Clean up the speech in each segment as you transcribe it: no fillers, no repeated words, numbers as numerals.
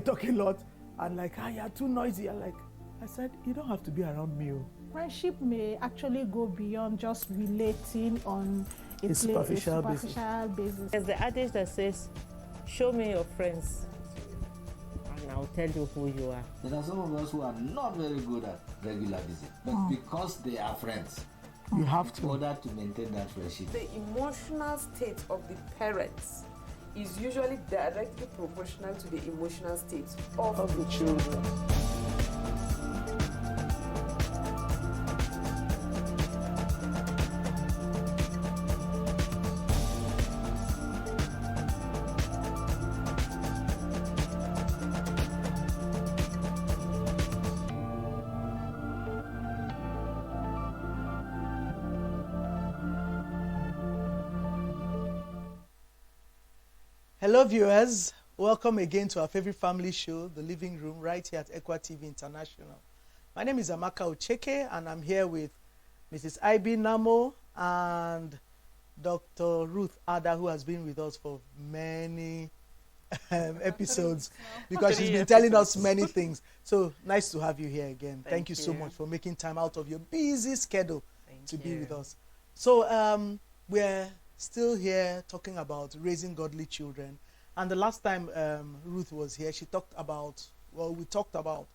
talk a lot, and like, you're too noisy. I said, you don't have to be around me. Friendship may actually go beyond just relating on a superficial basis. There's the adage that says, show me your friends and I'll tell you who you are. There are some of us who are not very good at regular visit, but because they are friends, you have to. In order to maintain that friendship. The emotional state of the parents is usually directly proportional to the emotional state of the children. Hello viewers, welcome again to our favorite family show, The Living Room, right here at Equa TV International. My name is Amaka Ocheke and I'm here with Mrs. Ibe Namo and Dr. Ruth Ada, who has been with us for many episodes because she's been telling us many things. So nice to have you here again. Thank you so much for making time out of your busy schedule to be with us. So we're still here talking about raising godly children, and the last time Ruth was here, she talked about, we talked about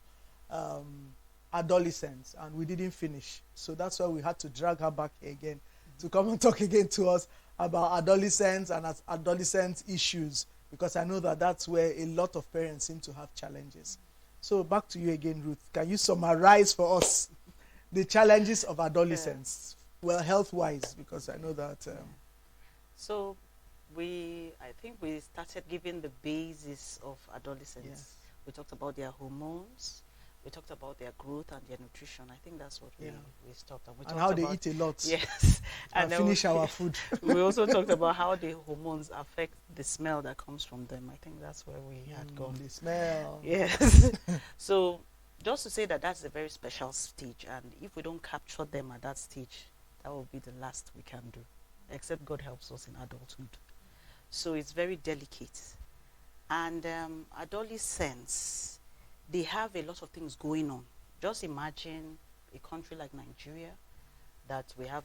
adolescents, and we didn't finish, so that's why we had to drag her back here again to come and talk again to us about adolescents and adolescent issues, because I know that that's where a lot of parents seem to have challenges. So back to you again, Ruth. Can you summarize for us the challenges of adolescents, well, health-wise, because I know that So I think we started giving the basis of adolescents. Yes. We talked about their hormones, we talked about their growth and their nutrition. I think that's what we stopped. And, how they eat a lot. Yes. And finish our food. We also talked about how the hormones affect the smell that comes from them. I think that's where we had gone. The smell. Yes. So just to say that that's a very special stage, and if we don't capture them at that stage, that will be the last we can do, except God helps us in adulthood. So it's very delicate. And adolescents, they have a lot of things going on. Just imagine a country like Nigeria, that we have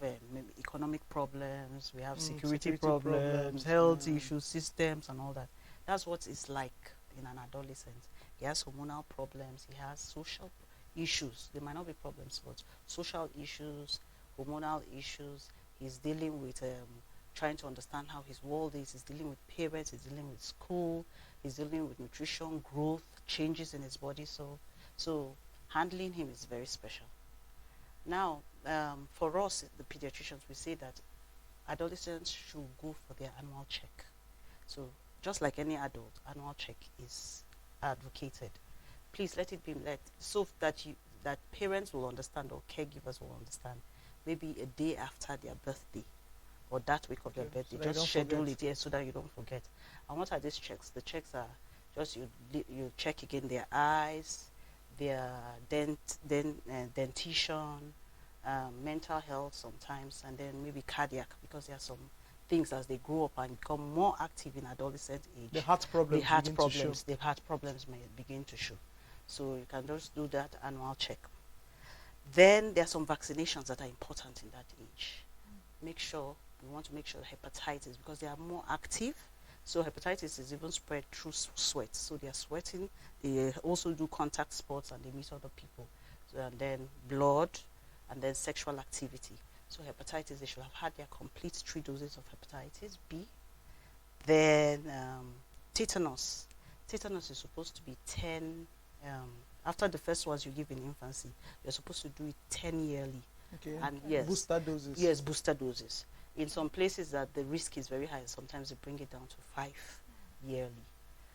economic problems, we have security problems, health issues, systems and all that. That's what it's like in an adolescent. He has hormonal problems, he has social issues. They might not be problems, but social issues, hormonal issues. He's dealing with trying to understand how his world is. He's dealing with parents. He's dealing with school. He's dealing with nutrition, growth, changes in his body. So handling him is very special. Now, for us, the pediatricians, we say that adolescents should go for their annual check. So just like any adult, annual check is advocated. Please let it be so that parents will understand, or caregivers will understand, maybe a day after their birthday or that week of their birthday. So just schedule it here so that you don't forget. And what are these checks? The checks are just you check again their eyes, their dentition, mental health sometimes, and then maybe cardiac, because there are some things as they grow up and become more active in adolescent age. The heart problems may begin to show. So you can just do that annual check. Then there are some vaccinations that are important in that age. We want to make sure hepatitis, because they are more active. So hepatitis is even spread through sweat. So they are sweating. They also do contact sports and they meet other people. So, and then blood, and then sexual activity. So hepatitis, they should have had their complete 3 doses of hepatitis B. Then tetanus. Tetanus is supposed to be 10. After the first ones you give in infancy, you're supposed to do it 10 yearly. Okay. And yes, booster doses. Yes, booster doses. In some places that the risk is very high, sometimes they bring it down to 5 yearly.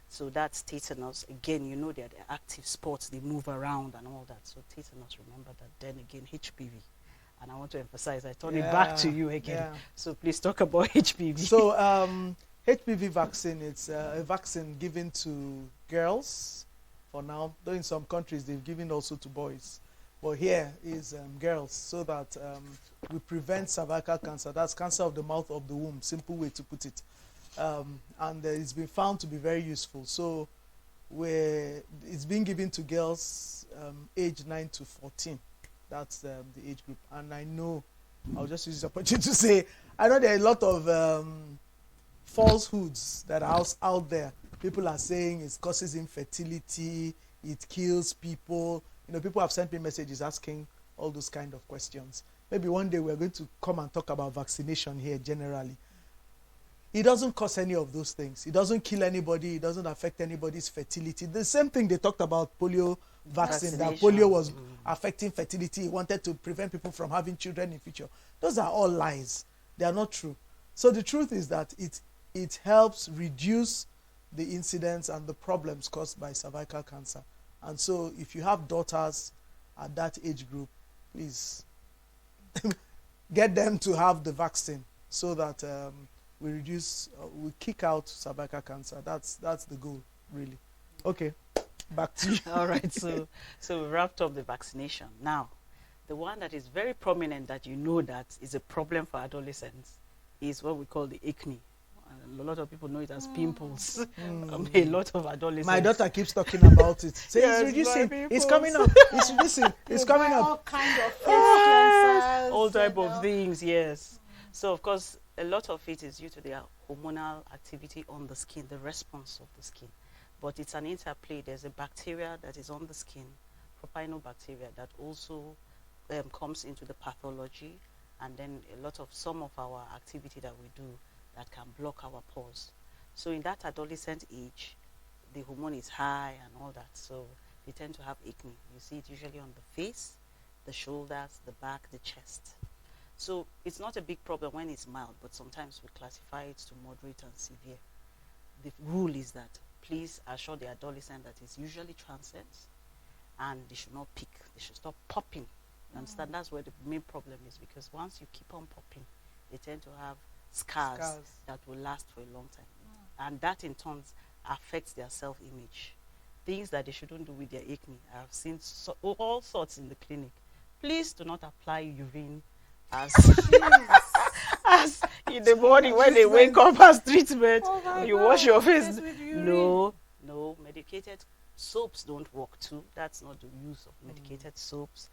So that's tetanus. Again, you know they're active sports, they move around and all that. So tetanus, remember that. Then again, HPV. And I want to emphasize, I turn it back to you again. Yeah. So please talk about HPV. So HPV vaccine, it's a vaccine given to girls for now. Though in some countries they've given also to boys. But here is girls, so that we prevent cervical cancer. That's cancer of the mouth of the womb, simple way to put it. And it's been found to be very useful. So we it's being given to girls age 9 to 14. That's the age group. And I know, I'll just use this opportunity to say, I know there are a lot of falsehoods that are out there. People are saying it causes infertility, it kills people. You know, people have sent me messages asking all those kind of questions. Maybe one day we're going to come and talk about vaccination here generally. It doesn't cause any of those things. It doesn't kill anybody. It doesn't affect anybody's fertility. The same thing they talked about polio vaccine, that polio was affecting fertility. He wanted to prevent people from having children in future. Those are all lies. They are not true. So the truth is that it helps reduce the incidence and the problems caused by cervical cancer. And so if you have daughters at that age group, please get them to have the vaccine so that we reduce, we kick out cervical cancer. That's the goal, really. Okay, back to you. All right, so we wrapped up the vaccination. Now, the one that is very prominent that you know that is a problem for adolescents is what we call the acne. And a lot of people know it as pimples. A lot of adolescents. My daughter keeps talking about it. Say Yes, it's reducing. my It's pimples. coming up. It's reducing. It's coming All up. kind of face cleansers, All type you of know. things, yes. So of course, a lot of it is due to the hormonal activity on the skin, the response of the skin. But it's an interplay. There's a bacteria that is on the skin, propionobacteria, that also comes into the pathology, and then some of our activity that we do that can block our pores. So in that adolescent age, the hormone is high and all that, so they tend to have acne. You see it usually on the face, the shoulders, the back, the chest. So it's not a big problem when it's mild, but sometimes we classify it to moderate and severe. The rule is that please assure the adolescent that it's usually transient and they should not peak. They should stop popping. You understand? That's where the main problem is, because once you keep on popping, they tend to have scars that will last for a long time. And that in turn affects their self-image. Things that they shouldn't do with their acne. I've seen all sorts in the clinic. Please do not apply urine as in the morning when they wake up as treatment. Oh my You God, wash your face. face with urine. No, medicated soaps don't work too. That's not the use of medicated soaps.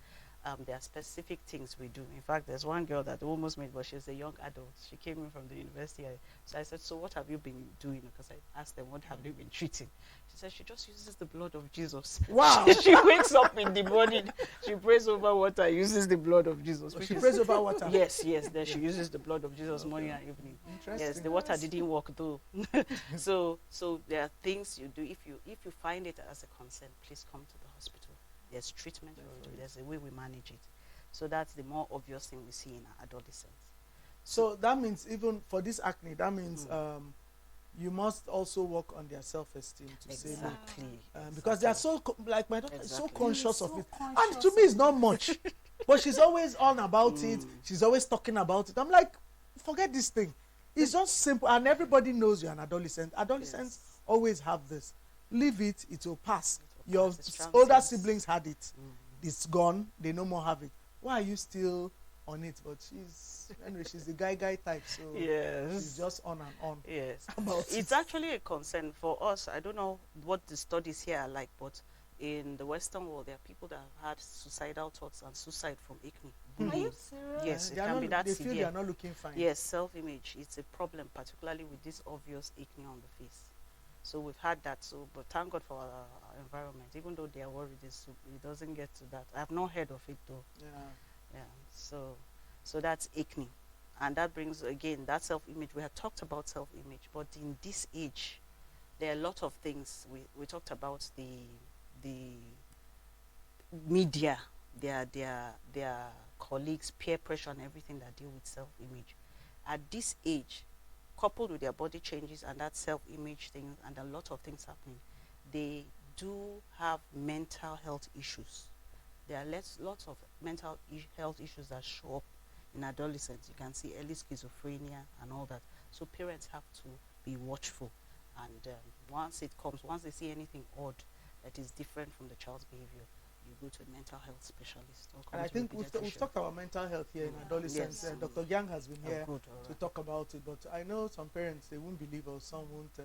There are specific things we do. In fact, there's one girl that almost made, but she's a young adult. She came in from the university. So I said, so what have you been doing? Because I asked them, what have they been treating? She said, she just uses the blood of Jesus. Wow. She wakes up in the morning, she prays over water, uses the blood of Jesus. She prays over water. Yes, then she uses the blood of Jesus morning and evening. Interesting. Yes, the water didn't work though. so there are things you do. If you find it as a concern, please come to the hospital. There's treatment we do. There's a way we manage it. So that's the more obvious thing we see in our adolescents. So that means even for this acne, that means you must also work on their self-esteem to say no. Exactly. Because they are so, like my daughter is so Exactly. conscious of So it. conscious And to me, it's not much. But she's always on about it. She's always talking about it. I'm like, forget this thing. It's just simple. And everybody knows you're an adolescent. Adolescents always have this. Leave it, it will pass. Your pass. It's older transient. siblings had it. It's gone. They no more have it. Why are you still on it? But she's the guy type. So Yes. she's just on and on. Yes. About It's it. actually a concern for us. I don't know what the studies here are like, but in the Western world, there are people that have had suicidal thoughts and suicide from acne. Are you Bullying. serious? Yes, They it are can not- be that they feel they severe. are not looking fine. Yes, self-image. It's a problem, particularly with this obvious acne on the face. So we've had that. So, but thank God for our environment. Even though they are worried, it doesn't get to that. I've not heard of it though. Yeah. Yeah. So that's acne, and that brings again that self-image. We had talked about self-image, but in this age, there are a lot of things. We talked about the media, their colleagues, peer pressure, and everything that deal with self-image. At this age, coupled with their body changes and that self-image thing and a lot of things happening, they do have mental health issues. There are lots of mental health issues that show up in adolescents. You can see early schizophrenia and all that. So parents have to be watchful. And once they see anything odd that is different from the child's behavior, you go to a mental health specialist. Or come And I to a think we've pediatrician. talked about mental health here in adolescents. Yes. Dr. Yang has been Oh, here good, all to right. talk about it, but I know some parents, they won't believe or some won't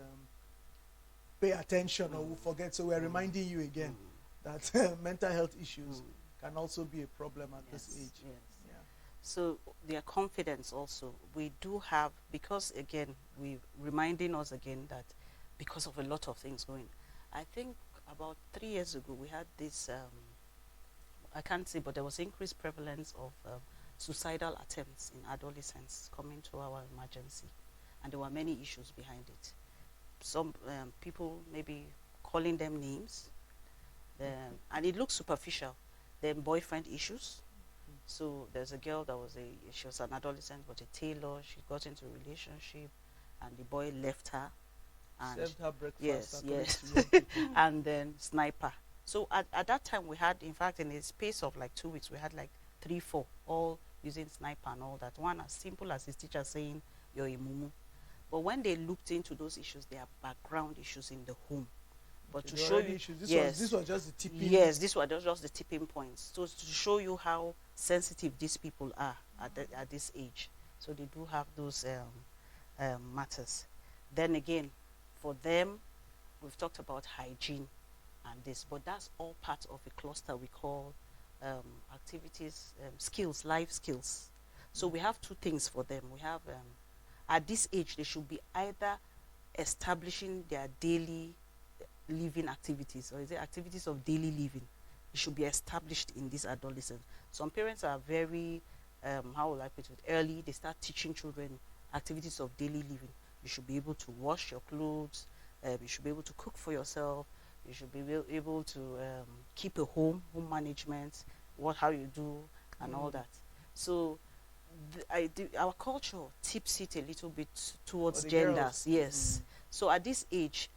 pay attention or will forget. So we're reminding you again that mental health issues can also be a problem at this age. Yes. Yeah. So their confidence also, we do have, because again, we reminding us again that because of a lot of things going. I think about 3 years ago, we had this, I can't say, but there was increased prevalence of suicidal attempts in adolescents coming to our emergency. And there were many issues behind it. Some people maybe calling them names, and it looks superficial. Then boyfriend issues. So there's a girl that she was an adolescent, but a tailor. She got into a relationship, and the boy left her. And Served her breakfast. yes, according yes. to young people. And then sniper. So at that time we had, in fact, in a space of like 2 weeks, we had like 3, 4, all using sniper and all that. One as simple as his teacher saying, "You're a mumu." But when they looked into those issues, there are background issues in the home. But Okay, to there show were you, issues. yes, This was just the tipping. yes, these were just the tipping points. So to show you how sensitive these people are at this age. So they do have those matters. Then again, for them, we've talked about hygiene and this, but that's all part of a cluster we call activities, skills, life skills. So we have 2 things for them. We have, at this age, they should be either establishing their daily living activities, or is it activities of daily living? It should be established in this adolescent. Some parents are very, how will I put it, early. They start teaching children activities of daily living. You should be able to wash your clothes. You should be able to cook for yourself. You should be able to keep a home management, how you do, and all that. So our culture tips it a little bit towards For the genders. girls. Yes. So at this age,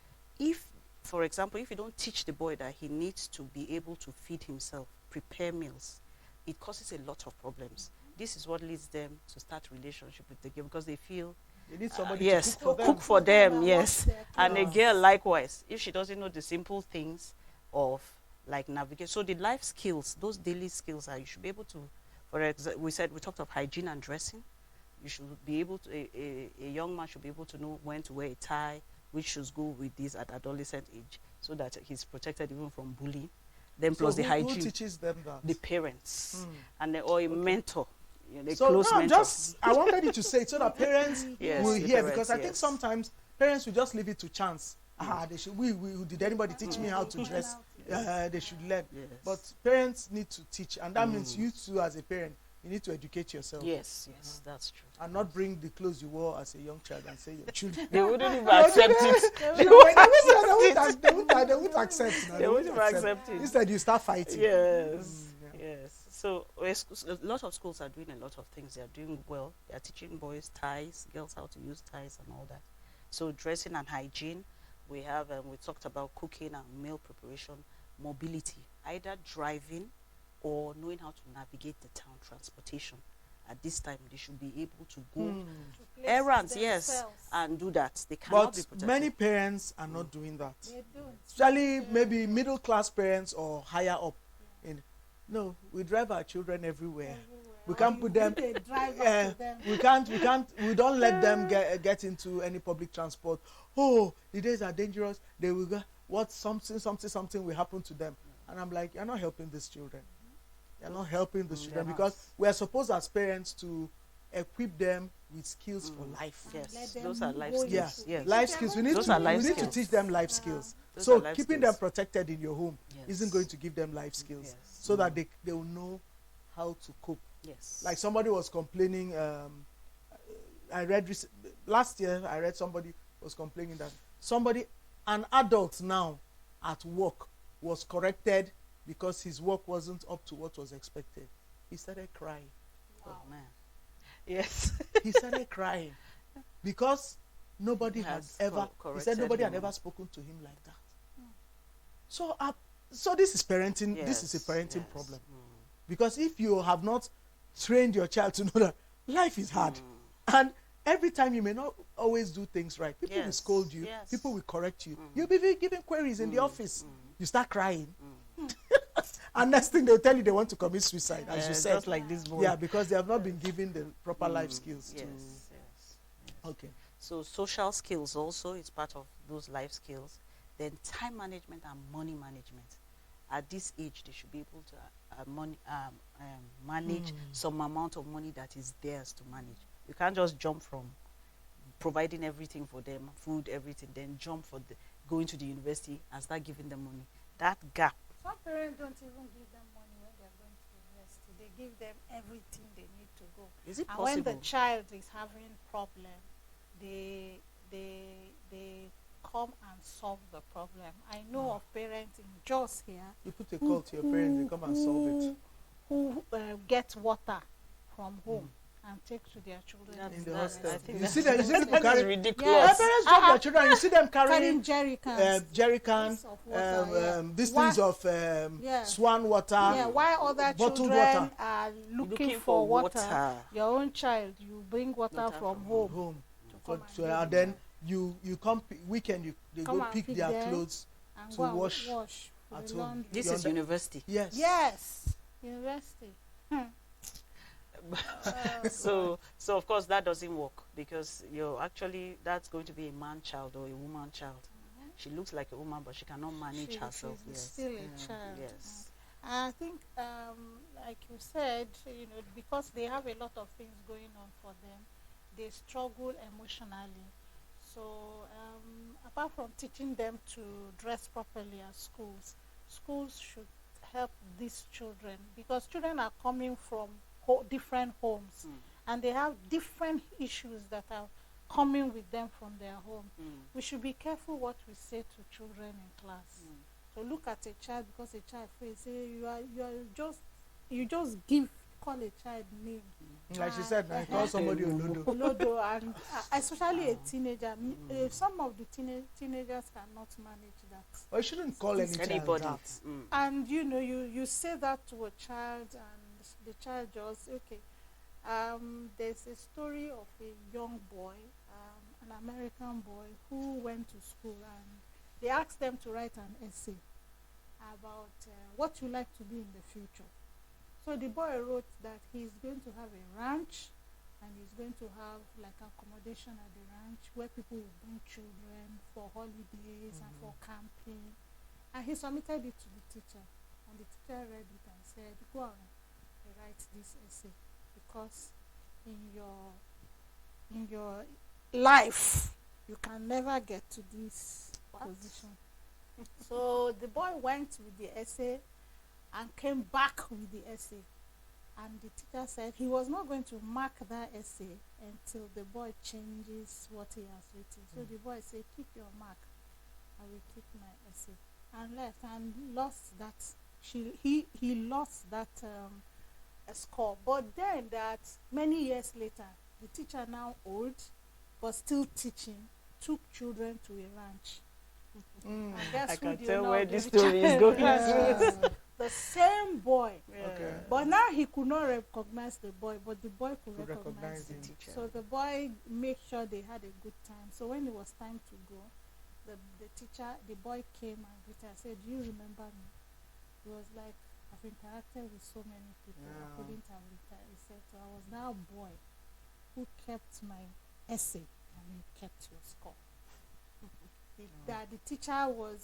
for example, if you don't teach the boy that he needs to be able to feed himself, prepare meals, it causes a lot of problems. This is what leads them to start relationship with the girl, because they feel, You need somebody yes, to cook for them. cook for them, yes. Wash their And a clothes. girl likewise, if she doesn't know the simple things of like navigate. So the life skills, those daily skills are, you should be able to, for example, we talked of hygiene and dressing. You should be able to, a young man should be able to know when to wear a tie, which should go with this at adolescent age, so that he's protected even from bullying. Then So plus the who hygiene, teaches them that? the parents, Mm. and or a mentor, a So close no, mentor. I wanted you to say it so that parents Yes, will the hear, parents, because I think yes. sometimes parents will just leave it to chance. They should. Did anybody teach me how to dress? They should learn. Yes. But parents need to teach, and that means you too, as a parent, you need to educate yourself. Yes, yes, that's true. And not bring the clothes you wore as a young child and say your children. They wouldn't even accept it. They won't accept. They won't even accept it. Instead, you start fighting. Yes, Yeah. yes. So a lot of schools are doing a lot of things. They are doing well. They are teaching boys ties, girls how to use ties and all that. So dressing and hygiene. We have, we talked about cooking and meal preparation, mobility, either driving or knowing how to navigate the town, transportation. At this time, they should be able to go errands, yes, and do that. They cannot be But protected. many parents are not doing that. They do. Especially maybe middle class parents or higher up. No, we drive our children everywhere. We can't put them. They drive Yeah, up to them. we don't let them get into any public transport. Oh, the days are dangerous. They will go. Something will happen to them. And I'm like, you're not helping these children. You're not helping these children, they're because we are supposed as parents to equip them with skills for life. Let Yes, them those are life go skills. Yeah, Yes. life skills. We need Those to are life we need to skills. teach them life skills. Those So are life keeping skills. them protected in your home Yes. isn't going to give them life skills, Yes. so that they will know how to cope. Yes. Like somebody was complaining. I read last year. I read somebody was complaining that an adult now at work, was corrected because his work wasn't up to what was expected. He started crying. Oh man. Yes. He started crying because nobody had Has ever. He corrected said nobody had him. ever spoken to him like that. So this is parenting. This is a Yes, parenting yes. problem, because if you have not trained your child to know that life is hard, and every time you may not always do things right, people will Yes, scold you, yes. people will correct you. You'll be giving queries in the office. You start crying, and next thing they'll tell you they want to commit suicide, as you said. Just like this boy. Yeah, because they have not been given the proper life skills. Yes, yes. Okay. So social skills also is part of those life skills. Then time management and money management. At this age, they should be able to manage some amount of money that is theirs to manage. You can't just jump from providing everything for them, food, everything, then jump for going to the university and start giving them money. That gap. Some parents don't even give them money when they're going to university. They give them everything they need to go. Is it And possible? when the child is having problem, they come and solve the problem. I know of parents in Jos here You put a call to your parents, they come and solve it. who get water from home and take to their children In the university. hostel. I think You that- see them, you see people that is carry. ridiculous. My parents drop their children. You see them carrying Carrying jerry cans. jerry can, Of water, yeah. these Why- things of Yeah. swan water. Yeah, while other bottled children water. are looking Looking for for water, water. your own child, you bring water Water from from home. Home. to For, come so, give and them then you come weekend they Come go and pick pick their them. clothes. and to go and wash wash for at the home. laundry. This You is under- university. Yes. Yes, university. So of course that doesn't work, because that's going to be a man child or a woman child. She looks like a woman, but she cannot manage herself. She's Yes. still a child. Yes. I think, like you said, because they have a lot of things going on for them, they struggle emotionally. So, apart from teaching them to dress properly at schools should help these children, because children are coming from different homes, and they have different issues that are coming with them from their home. We should be careful what we say to children in class. So look at a child, because a child face, say you just call a child name. Like she said, now you call somebody Olodo. Olodo, and especially a teenager. Some of the teenagers cannot manage that. Or you shouldn't call any child Anybody. that. And you say that to a child, and the child just okay. There's a story of a young boy, an American boy, who went to school, and they asked them to write an essay about what you like to be in the future. So the boy wrote that he's going to have a ranch, and he's going to have like accommodation at the ranch where people will bring children for holidays and for camping. And he submitted it to the teacher, and the teacher read it and said, go on, write this essay, because in your life you can never get to this position. So the boy went with the essay and came back with the essay, and the teacher said he was not going to mark that essay until the boy changes what he has written. So the boy said, keep your mark, I will keep my essay, and left and lost that. He lost that score. But then that many years later, the teacher, now old but still teaching, took children to a ranch. And guess I who can the tell owner where of this the story is child going was? The same boy. Okay. But now he could not recognize the boy, but the boy could Could recognize recognize him. him. Teacher. So the boy made sure they had a good time. So when it was time to go, the boy came and greeted and said, do you remember me? He was like, I've interacted with so many people. I Yeah. couldn't have retired. He said, so I was that boy who kept my essay and you kept your score. That the teacher was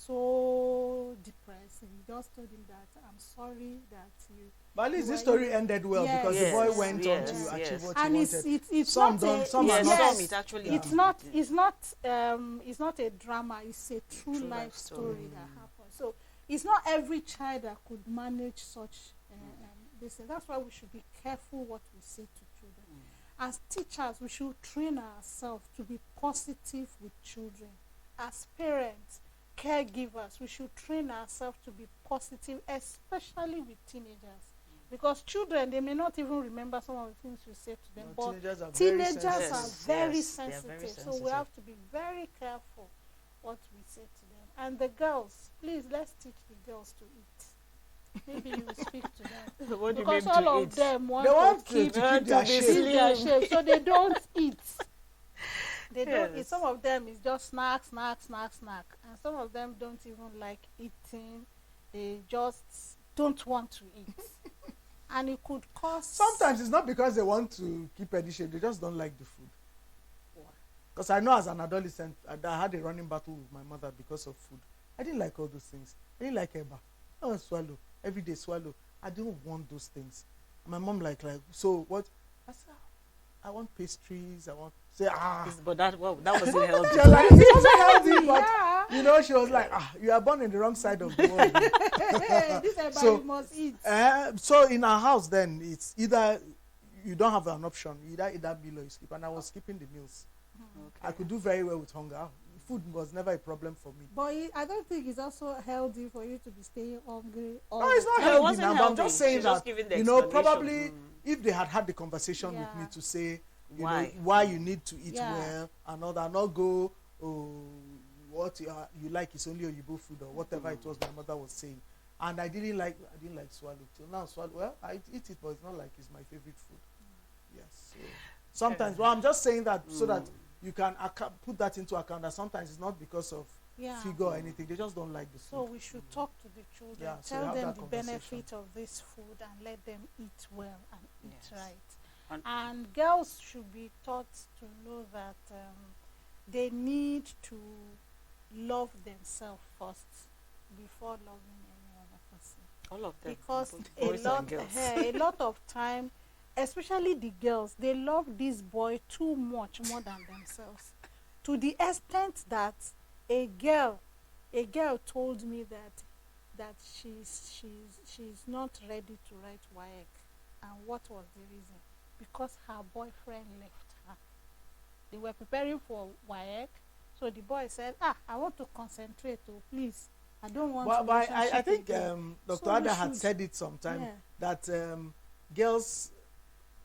so depressed, and he just told him that I'm sorry that you. But at least You this were story in- ended well, Yes. because the boy Yes. went on Yes. to Yes. achieve what And he it's wanted. it's Some not don't, a, some Yes, are not. some it actually it's did. not it's not a drama, it's a true True life life story story. that happened. So it's not every child that could manage such this, and that's why we should be careful what we say to children. As teachers, we should train ourselves to be positive with children. As parents, caregivers, we should train ourselves to be positive, especially with teenagers, because children, they may not even remember some of the things we say to them, No, but teenagers are very teenagers sensitive. are Yes, very yes, they are sensitive, very so we sensitive. have to be very careful what we say to them. And the girls, please, let's teach the girls to eat. Maybe you will speak to them, What do you because mean all to of eat? them want They want to to keep keep to their be shape. keep their slim. shape, so they don't eat. They don't eat. Yes. Some of them is just snack, and some of them don't even like eating. They just don't want to eat, and it could cause. Sometimes it's not because they want to keep any shape, they just don't like the food. Because I know as an adolescent, I had a running battle with my mother because of food. I didn't like all those things. I didn't like eba. I want swallow. Every day swallow. I didn't want those things. And my mom like, so what? I said, I want pastries. I want, say, But that wasn't healthy. She was like, it wasn't healthy, but Yeah. you know, she was like, you are born in the wrong side of the world. This everybody So, must eat. So in our house then, it's either you don't have an option, either eat that meal or you sleep. And I was skipping the meals. I could do very well with hunger. Food was never a problem for me. But I don't think it's also healthy for you to be staying hungry. All No, it's the not time. No, it healthy wasn't now, but I'm healthy. just saying She's just that, giving the you know, explanation. probably if they had the conversation with me Yeah. to say, you Why? know, why you need to eat Yeah. well and all that, not go, what you like is only Oyibo food or whatever it was my mother was saying. And I didn't like swallow. Till now, swallow, well, I eat it, but it's not like it's my favorite food. Yes. So sometimes, well, I'm just saying that so that you can put that into account that sometimes it's not because of Yeah. figure or anything. They just don't like the food. So we should talk to the children, Yeah, so tell have them that the conversation. benefit of this food and let them eat well and eat Yes. right. And- And girls should be taught to know that they need to love themselves first before loving any other person. All of them. Because both a boys lot, and girls. a lot of time, especially the girls, they love this boy too much more than themselves, to the extent that a girl told me that she's not ready to write WAEC. And what was the reason? Because her boyfriend left her. They were preparing for WAEC, so the boy said, I want to concentrate, please, I don't want But I relationship think again." Dr. So we Ada had should- said it sometime Yeah. that girls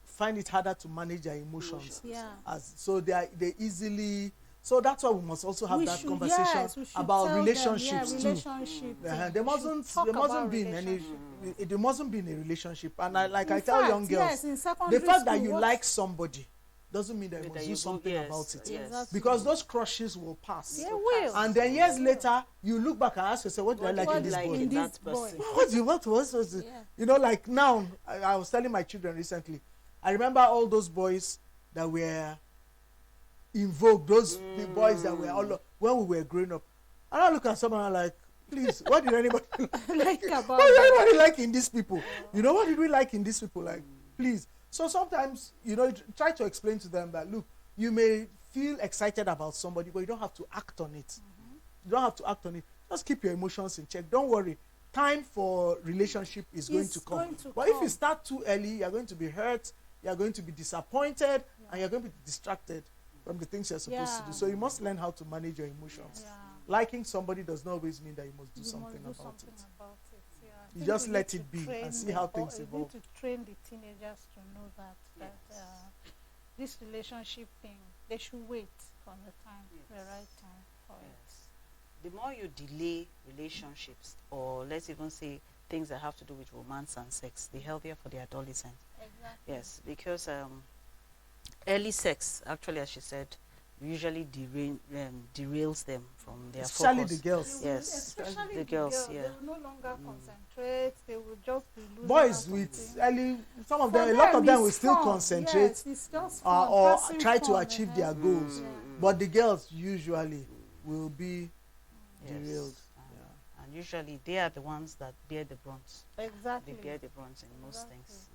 find it harder to manage their emotions. Yeah. So they easily. So that's why we must also have We that should- conversation yes, we should about tell them, relationships yeah, too. relationship There thing. We mustn't should talk there mustn't about be in any relationship. there mustn't be in a relationship. And I In I tell fact, young girls, yes, in secondary the fact that school, you what- like somebody doesn't mean that you That must you do something yes, about it. yes. Exactly. Because those crushes will pass. They will. And then years later, you look back and ask yourself, what did I like What in this like boy? in in this that boy? person? What was it? Yeah. You know, like now, I was telling my children recently, I remember all those boys that were in vogue, those the boys that were all when we were growing up. And I look at someone and I'm like, please, what did anybody Like about what did anybody like in these people? You know, what did we like in these people? Like, please. So sometimes, you know, try to explain to them that, look, you may feel excited about somebody, but you don't have to act on it. You don't have to act on it. Just keep your emotions in check. Don't worry. Time for relationship is going It's to come. going to But if come. you start too early, you're going to be hurt, you're going to be disappointed, and you're going to be distracted from the things you're supposed to do. Yeah. So you must learn how to manage your emotions. Yeah. Liking somebody does not always mean that you must do You something must do about something it. about it. Yeah. I You think just we let need it to be train and see them, how or things we evolve. need to train the teenagers to know that this relationship thing, they should wait for the time, the right time for it. Yes. The more you delay relationships, or let's even say things that have to do with romance and sex, the healthier for the adolescent. Exactly. Yes, because early sex, actually, as she said, usually derails them from their Especially focus. the girls. Yes, Especially the girls, They yeah. will no longer concentrate. They will just be losing Boys out on with things. early, some of For them, a lot of them it's will still fun. concentrate Yes, it's just fun, or passing try to fun, achieve uh-huh. their goals. Yeah. But the girls usually will be Yes. derailed. And usually they are the ones that bear the brunt. Exactly. They bear the brunt in most Exactly. things.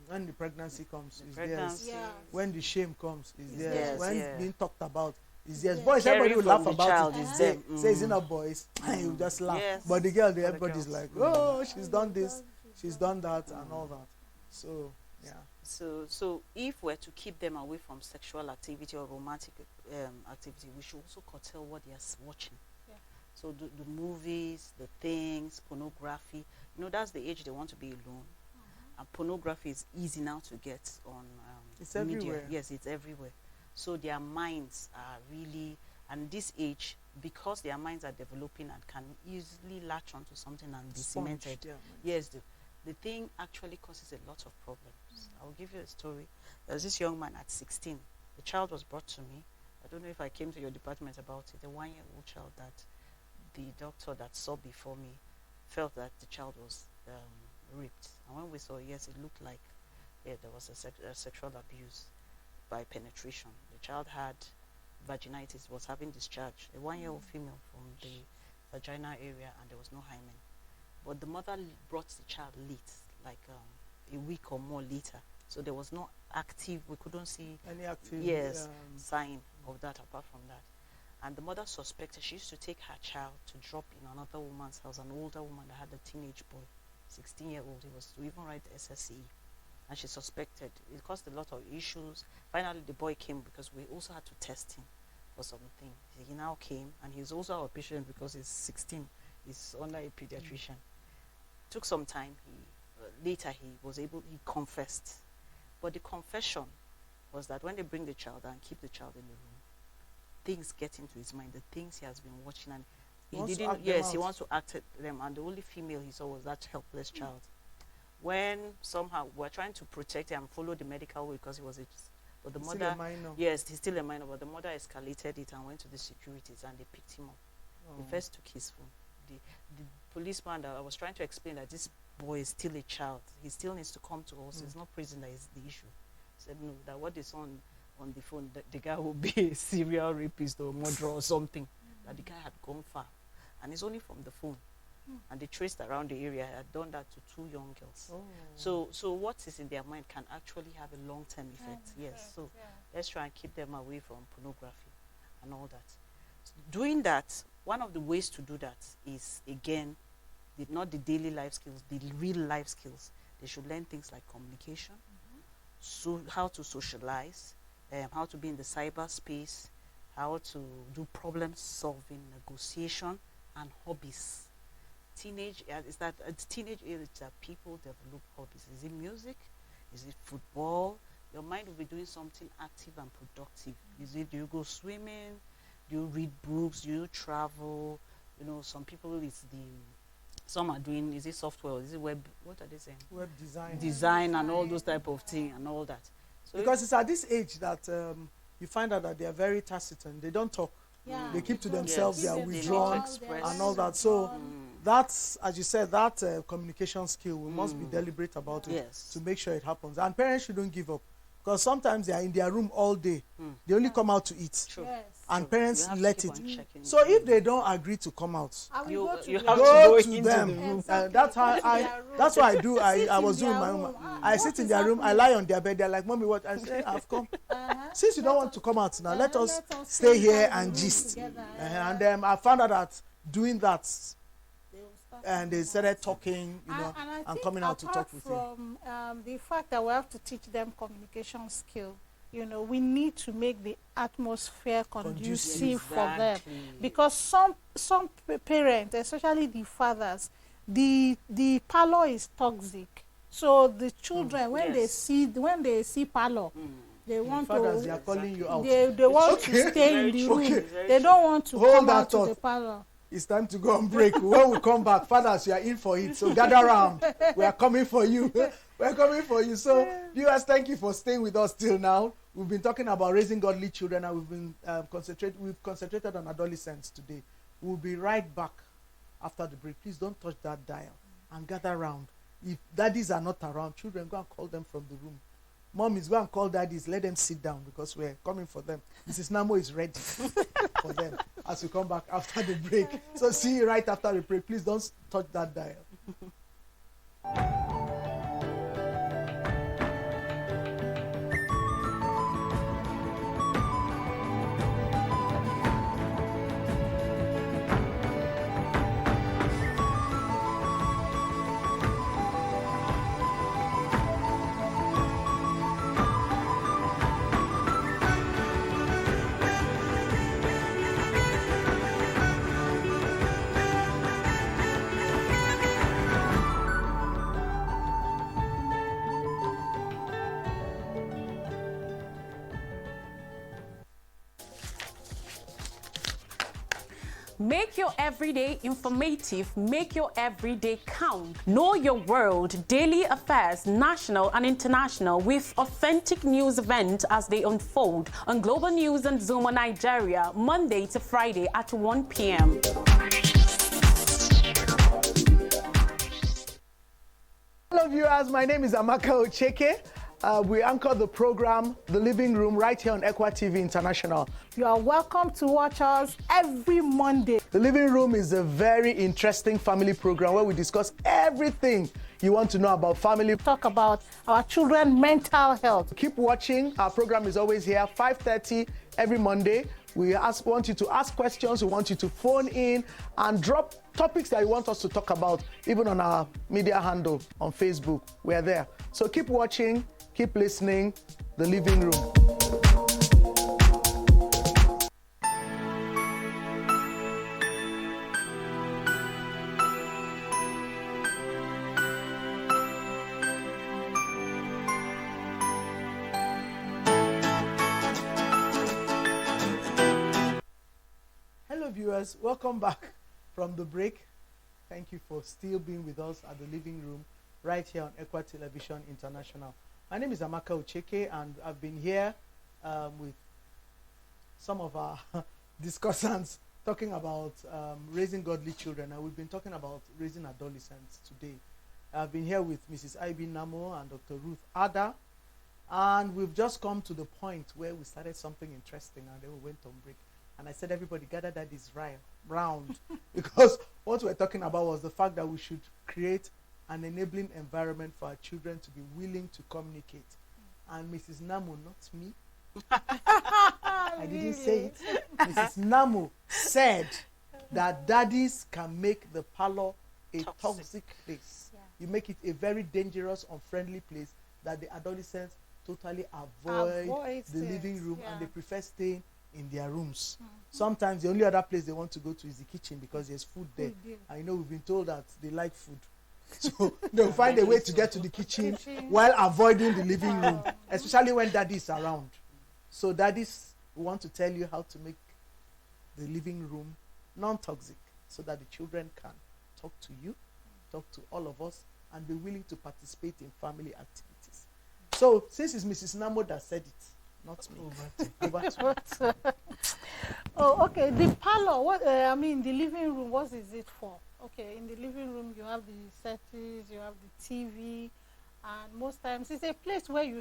When the pregnancy comes, The it's pregnancy, Yeah. When the shame comes, it's It's theirs. theirs, When yeah. being talked about, it's theirs. Yeah. Boys, everybody will Caring laugh from the about child it. is Say, them. say it's not boys. You just laugh. Yes. But the girl, For the everybody's girls. like, oh, she's done this, she's done that, and all that. So, yeah. So if we're to keep them away from sexual activity or romantic activity, we should also curtail what they are watching. Yeah. So the movies, the things, pornography, you know, that's the age they want to be alone. And pornography is easy now to get on It's media. everywhere. Yes, it's everywhere. So their minds are really, and this age, because their minds are developing and can easily latch onto something and be Sponge, cemented. yeah. Yes, the thing actually causes a lot of problems. I'll give you a story. There's this young man at 16. The child was brought to me. I don't know if I came to your department about it. A 1-year-old child that the doctor that saw before me felt that the child was raped. And when we saw, yes, it looked like there was a sexual abuse by penetration. The child had vaginitis, was having discharge, a 1-year-old female from the vagina area, and there was no hymen. But the mother brought the child late, like a week or more later. So there was no active, we couldn't see Any active sign of that apart from that. And the mother suspected, she used to take her child to drop in another woman's house, an older woman that had a teenage boy, 16-year-old. He was to even write SSE. And she suspected. It caused a lot of issues. Finally, the boy came because we also had to test him for something. He now came, and he's also our patient because he's 16. He's under a pediatrician. Took some time. Later, he confessed. But the confession was that when they bring the child and keep the child in the room, things get into his mind, the things he has been watching, and he wants to act them, and the only female he saw was that helpless child. When somehow we're trying to protect him and follow the medical way because he was but the mother, yes, he's still a minor, but the mother escalated it and went to the securities, and they picked him up. They first took his phone. The policeman that I was trying to explain that this boy is still a child. He still needs to come to us. It's not prison that is the issue. He said no, that what is on the phone, the guy will be a serial rapist or murderer or something. That the guy had gone far, and it's only from the phone. And they traced around the area. Had done that to 2 young girls. So what is in their mind can actually have a long-term effect. Yes. So let's try and keep them away from pornography and all that. So doing that, one of the ways to do that is, again, not the daily life skills, the real life skills. They should learn things like communication, so how to socialize, how to be in the cyberspace, how to do problem solving, negotiation, and hobbies. Teenage age that people develop hobbies. Is it music? Is it football? Your mind will be doing something active and productive. Do you go swimming? Do you read books? Do you travel? You know, some people some are doing, is it software? Is it web? What are they saying? Web design. Design and all those type of thing and all that. So because it's at this age that you find out that they are very taciturn. They don't talk. Yeah. They keep to themselves. Yes. They are They withdrawn express. and all that. So that's, as you said, that communication skill. We must be deliberate about it to make sure it happens. And parents shouldn't give up, because sometimes they are in their room all day. They only come out to eat. True. Yes. And parents You have to let keep it. on checking So it. if they don't agree to come out, I will You go to have their to go go to into them. the room. That's how Their room. that's what I do. I Sit was in doing their my room. own. Ah, I what sit in is their room. I happening? lie on their bed. They're like, "Mommy, what?" I say, "I've come." Since you don't want to come out now, let us stay here and gist. together. And I found out that doing that, They will start and they started talking, you know, and I and think coming out to talk with you. apart from the fact that we have to teach them communication skill, you know, we need to make the atmosphere conducive for them, Exactly. because some parents, especially the fathers, the parlor is toxic. So the children, when Yes. they see parlor, they want Fathers, they to are calling you out. they want Okay. to stay in the room. Okay. They don't want to Hold come that out to thought. the parlor. It's time to go on break. When we come back, fathers, you are in for it. So gather around. We are coming for you. We're coming for you. So, viewers, thank you for staying with us till now. We've been talking about raising godly children, and we've been concentrated on adolescents today. We'll be right back after the break. Please don't touch that dial and gather around. If daddies are not around, children, go and call them from the room. Mommies, go and call daddies. Let them sit down, because we're coming for them. Mrs. Namo is ready for them as we come back after the break. So see you right after the break. Please don't touch that dial. Make your everyday informative, make your everyday count. Know your world, daily affairs, national and international, with authentic news events as they unfold on Global News and Zoom on Nigeria, Monday to Friday at 1 p.m. Hello viewers, my name is Amaka Ocheke, We anchor the program, The Living Room, right here on Equa TV International. You are welcome to watch us every Monday. The Living Room is a very interesting family program where we discuss everything you want to know about family. Talk about our children's mental health. Keep watching. Our program is always here, 5:30 every Monday. We want you to ask questions. We want you to phone in and drop topics that you want us to talk about, even on our media handle on Facebook. We're there. So keep watching, keep listening. The Living Room. Hello viewers, welcome back from the break. Thank you for still being with us at the Living Room right here on Equa Television International. My name is Amaka Ucheke, and I've been here with some of our discussants talking about raising godly children, and we've been talking about raising adolescents today. I've been here with Mrs. Ivy Namo and Dr. Ruth Ada, and we've just come to the point where we started something interesting and then we went on break. And I said, everybody gather that is round because what we're talking about was the fact that we should create an enabling environment for our children to be willing to communicate. And Mrs. Namo, not me, I didn't say it. Mrs. Namo said that daddies can make the parlor a toxic place. Yeah. You make it a very dangerous, unfriendly place that the adolescents totally avoid the living room, and they prefer staying in their rooms. Sometimes the only other place they want to go to is the kitchen because there's food there. I know we've been told that they like food. So they'll find a way to get to the kitchen while avoiding the living room, especially when daddy is around. So daddies, we want to tell you how to make the living room non-toxic so that the children can talk to you, talk to all of us, and be willing to participate in family activities. So since it's Mrs. Namo that said it, not me. Over to you. Oh, okay. The parlor, the living room, what is it for? Okay, in the living room, you have the settings, you have the TV, and most times it's a place where you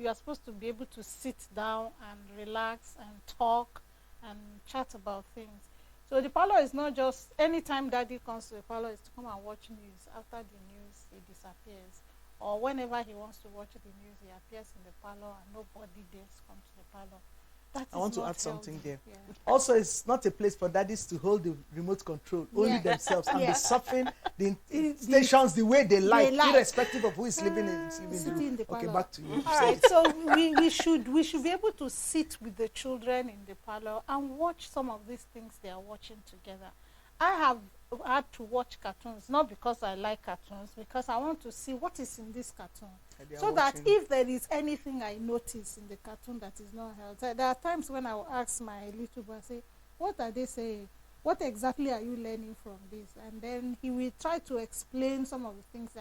are supposed to be able to sit down and relax and talk and chat about things. So the parlor is not just anytime daddy comes to the parlor is to come and watch news. After the news, he disappears. Or whenever he wants to watch the news, he appears in the parlor and nobody dares come to the parlor. I want to add something there. Yeah. Also, it's not a place for daddies to hold the remote control, only themselves, and be surfing the stations the way they like, irrespective of who is living in the room. Okay, back to you. All right, so we should be able to sit with the children in the parlor and watch some of these things they are watching together. I have had to watch cartoons, not because I like cartoons, because I want to see what is in this cartoon. So that if there is anything I notice in the cartoon that is not healthy, there are times when I will ask my little boy, say, what are they saying? What exactly are you learning from this? And then he will try to explain some of the things.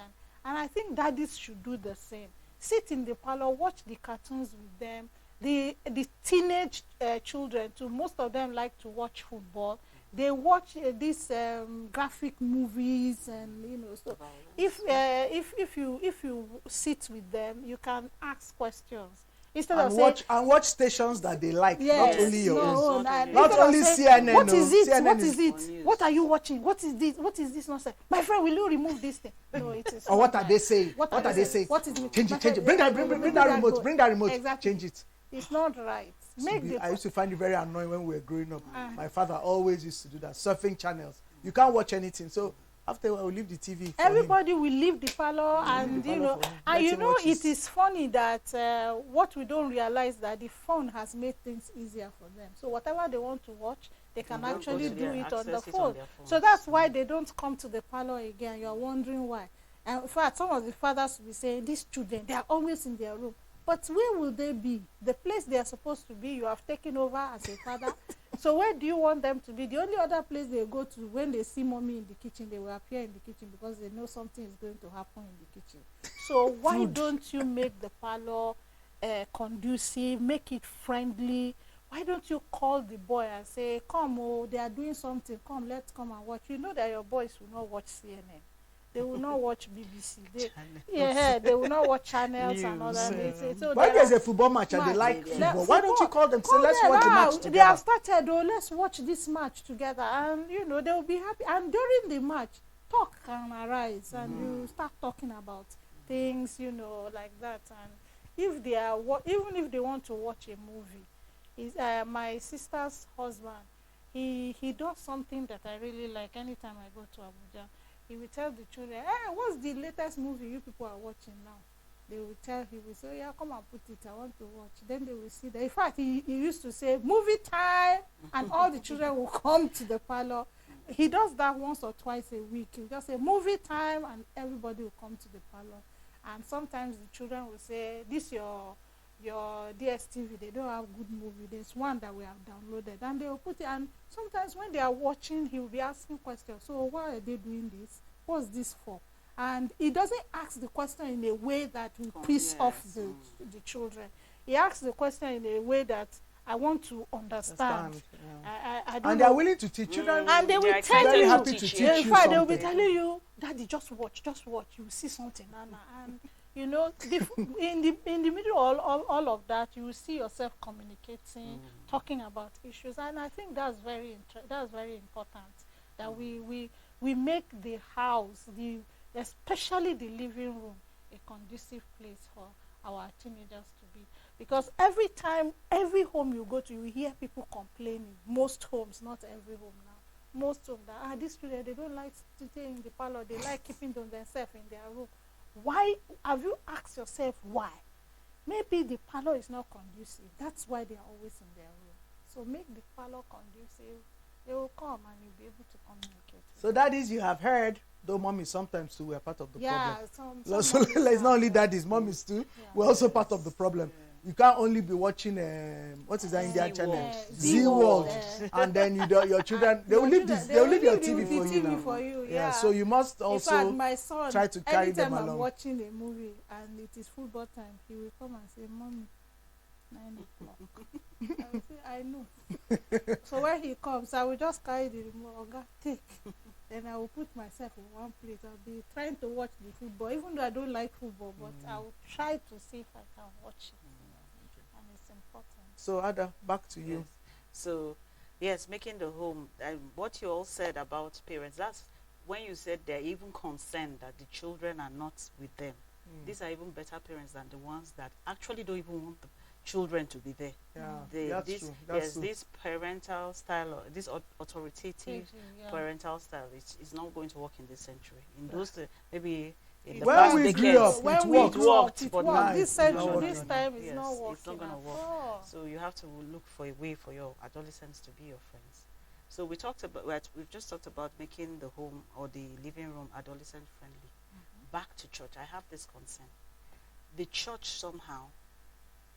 And I think daddies should do the same. Sit in the parlor, watch the cartoons with them. The teenage children, too, most of them like to watch football. They watch these graphic movies, and so if you sit with them, you can ask questions instead of saying watch stations that they like, not only your own. Not only CNN. What is it? CNN what is it? What are you watching? What is this? What is this nonsense? My friend, will you remove this thing? No, it is. Or what are they saying? What are they saying? What is it? Change it. Bring that remote. Bring that remote. Exactly. Change it. It's not right. I used to find it very annoying when we were growing up. My father always used to do that. Surfing channels. You can't watch anything. So after a while, we'll leave the TV. Everybody will leave the parlor, and it is funny that what we don't realize that the phone has made things easier for them. So whatever they want to watch, they can actually do it on the phone. So that's why they don't come to the parlor again. You're wondering why. And in fact, some of the fathers will be saying, these children, they are always in their room. But where will they be? The place they are supposed to be, you have taken over as a father. So where do you want them to be? The only other place they go to when they see mommy in the kitchen, they will appear in the kitchen because they know something is going to happen in the kitchen. So why don't you make the parlor conducive, make it friendly? Why don't you call the boy and say, come, they are doing something. Come, let's come and watch. You know that your boys will not watch CNN. They will not watch BBC. Channels. They will not watch channels and all that. News. So Why there there's are- a football match and they like Yeah. football? Why don't you call them? Say, Call let's them watch the match out. together. They have started. Oh, let's watch this match together, and you know they will be happy. And during the match, talk can arise, and you start talking about things, you know, like that. And if they are, even if they want to watch a movie, is my sister's husband. He does something that I really like. Anytime I go to Abuja, he will tell the children, "Hey, what's the latest movie you people are watching now?" They will tell him, "We say, yeah, come and put it. I want to watch." Then they will see that. In fact, he used to say, "Movie time," and all the children will come to the parlor. He does that once or twice a week. He'll just say, "Movie time," and everybody will come to the parlor. And sometimes the children will say, "This your DSTV, they don't have good movie. There's one that we have downloaded," and they will put it. And sometimes when they are watching, he will be asking questions. So why are they doing this? What's this for? And he doesn't ask the question in a way that will piss off the children. He asks the question in a way that I want to understand. I don't And know. they're willing to teach children. And they will They're tell very you. happy to teach you In fact, they will be something. telling you, "Daddy, just watch. You will see something, Nana." And you know, in the middle of all of that, you will see yourself communicating, talking about issues, and I think that's very important. That we make the house, especially the living room, a conducive place for our teenagers to be. Because every home you go to, you hear people complaining. Most homes, not every home now. Most homes that these children, they don't like to stay in the parlor. They like keeping themselves in their room. Why? Have you asked yourself why? Maybe the parlor is not conducive. That's why they are always in their room. So make the parlor conducive. They will come and you'll be able to communicate. So that is, you have heard, though mommies sometimes too were part of the problem. Some It's not only daddies, mommies too. We're also part of the problem. You can't only be watching what is that Indian channel? Z World, and then your children they will leave this. They will leave your TV for you now. For you, Yeah, so you must In fact, also my son, try to carry them anytime I'm along. watching a movie and it is football time, he will come and say, "Mommy, 9 o'clock." I will say, "I know." So when he comes, I will just carry the remote. "Oga, take." Then I will put myself in one place. I'll be trying to watch the football, even though I don't like football, but I will try to see if I can watch it. And it's important. So Ada, back to you. Yes. So, yes, making the home. What you all said about parents, that's when you said they're even concerned that the children are not with them. These are even better parents than the ones that actually don't even want the children to be there. Yeah, that's true. That's true. This parental style, or this authoritative Yeah. parental style, is not going to work in this century. In those, maybe in the When past we decades, grew up, When it we worked. grew up, Worked, it but worked. now This it's not century, working. this time is Yes, not it's working. not gonna at work. all. So you have to look for a way for your adolescents to be your friends. So we've just talked about making the home or the living room adolescent friendly. Back to church, I have this concern. The church somehow,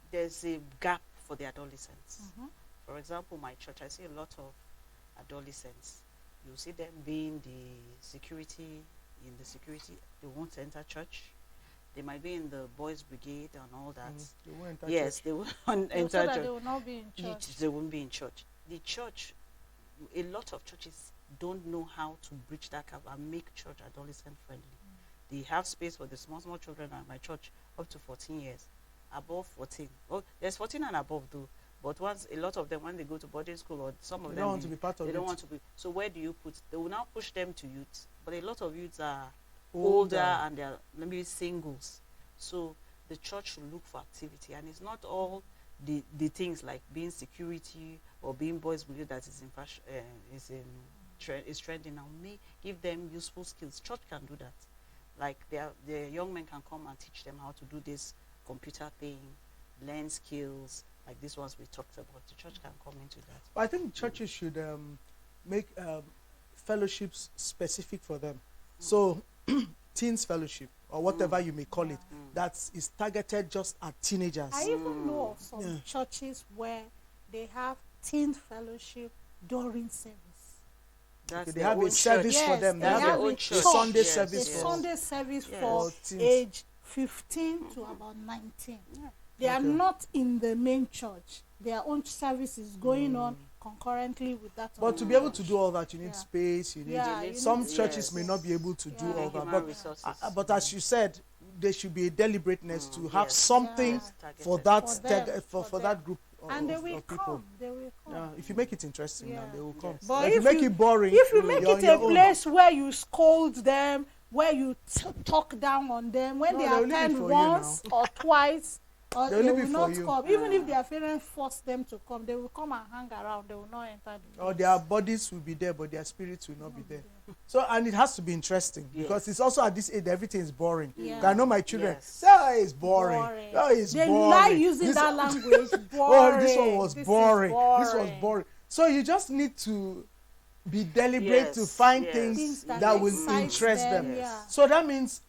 there's a gap for the adolescents. For example, my church, I see a lot of adolescents. You see them being in the security, they won't enter church. They might be in the boys' brigade and all that. They won't enter Yes, church. they won't So enter that church. they will not be in church. They won't be in church. The church, a lot of churches don't know how to bridge that gap and make church adolescent friendly. They have space for the small children at my church up to 14 years. Above 14. Oh, there's 14 and above though. But once a lot of them, when they go to boarding school, or some of They them, don't want to be part of they it. don't want to be. So where do you put? They will now push them to youth. But a lot of youths are older and they're maybe singles. So the church should look for activity, and it's not all the things like being security or being boys with you that is in fashion, is trending now. May give them useful skills. Church can do that. Like the young men can come and teach them how to do this computer thing, learn skills like these ones we talked about. The church can come into that. I think churches should make fellowships specific for them. So, teens fellowship or whatever you may call it, that is targeted just at teenagers. I even know of some churches where they have teen fellowship during service. That's Okay, they their have a own service church. for them. They They have have a a own church. Sunday Yes, service A yes. Sunday service Yes. for For teens. age 15 to about 19. They are Okay. not in the main church. Their own service is going on concurrently with that. But to be able to do all that, you need Yeah. space. You need Yeah, you some need churches space. may not be able to do Yeah. all that. Human But resources. but as you said, there should be a deliberateness to have yes. something Yeah. for Targeted. that For them, for for that them. group And they of will people. come. They will come. Yeah, if you make it interesting, now Yeah. they will come. Yes. But if you make it boring, if you make you're on it a your own. place where you scold them, where you talk down on them, when No, they they'll leave it attend for you once or twice, or They'll they leave will it for not you. come. Even if their parents force them to come, they will come and hang around. They will not enter the or place. their bodies will be there, but their spirits will not be there. So, and it has to be interesting because it's also at this age everything is boring. Yeah. I know my children. Yes. Say, oh, it's boring. Boring. Oh, it's They boring. like using This- that language. Oh, this one Boring. was This is boring. This was boring. So you just need to be deliberate to Yes, find yes. things Things that will excites interest them. Yeah. So that means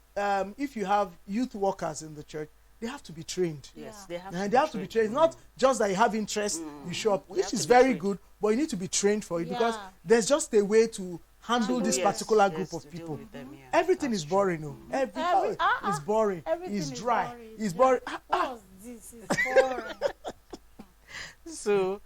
if you have youth workers in the church, they have to be trained. Yes, Yeah. they have And to they have to be trained. Not just that you have interest, you show up, We which have is to be very trained. good, but you need to be trained for it because Yeah. there's just a way to handle this Yes, particular yes, group of to deal people. with them, yeah. Everything That's is true. boring. No, it's boring. Everything It's is dry. boring. It's Yeah. boring. What's this? It's boring. So,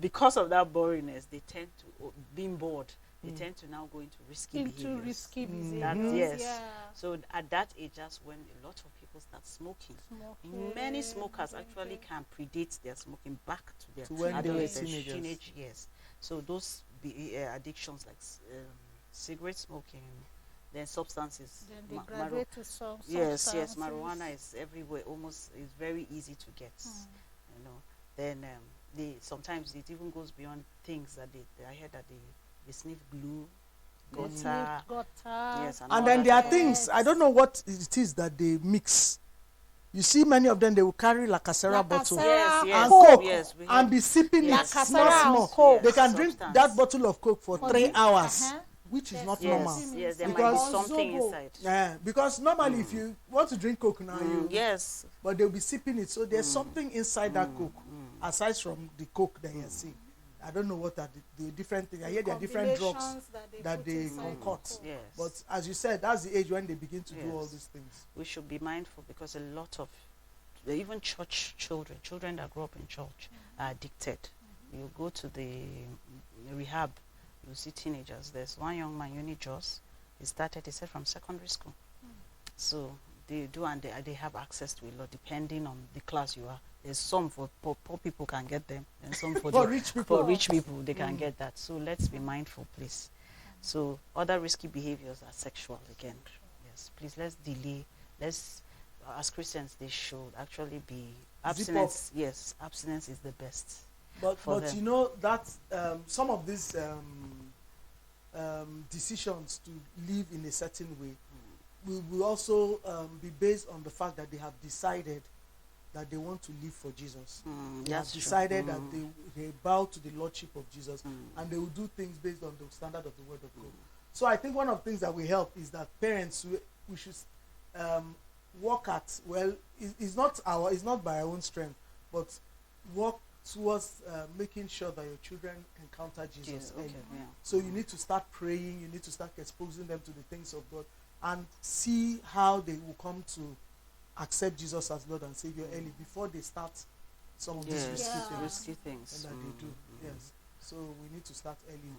because of that boringness, they tend to, being bored, they tend to now go into risky Into behaviors. risky That, behaviors. yes. Yeah. So at that age, that's when a lot of people start smoking. Smoking, Many smokers actually drinking. can predate their smoking back to their To when they were adolescence, teenagers. teenage years. So those addictions like cigarette smoking, then substances. Then they ma- graduate to some yes, substances. marijuana is everywhere. Almost, it's very easy to get. You know, then sometimes it even goes beyond things that I heard that they sniff glue, gutter. Yes, And all then that there are kind of- things, I don't know what it is that they mix. You see many of them, they will carry lacasera bottle Yes, yes, and Coke yes, we and have- be sipping Yes. it small, Lacasera small. and Coke. They can Yes, drink substance. that bottle of Coke for For 3 the- hours, uh-huh. which is not Yes, normal. yes, there Because- might be something Zobo. inside. Yeah, because normally if you want to drink Coke now, you Yes, but they'll be sipping it. So there's something inside that Coke, aside from the Coke that you see. I don't know what are the different things. I hear there are different drugs Combinations that put they inside concoct. Coke. yes. But as you said, that's the age when they begin to do all Yes. these things. We should be mindful because a lot of even church children that grow up in church are addicted. You go to the rehab, you see teenagers. There's one young man, Uni Jos, he said from secondary school. So they do, and they have access to a lot depending on the class you are. There's some for poor people can get them, and some for, For the- rich people. For rich people, they can get that. So let's be mindful, please. So other risky behaviors are sexual again. Yes, please let's delay. Let's, as Christians, they should actually be abstinence. Yes, abstinence is the best. But for but them. you know that some of these decisions to live in a certain way will also be based on the fact that they have decided that they want to live for Jesus. They have That's true. decided that they bow to the lordship of Jesus and they will do things based on the standard of the word of God. So I think one of the things that will help is that parents we should work at, well, it's not by our own strength, but work towards making sure that your children encounter Jesus Yes, early. okay, yeah. So you need to start praying, you need to start exposing them to the things of God and see how they will come to accept Jesus as Lord and Savior early before they start some of these Yes, risky Yeah. things risky things. that they do. Yes. So we need to start early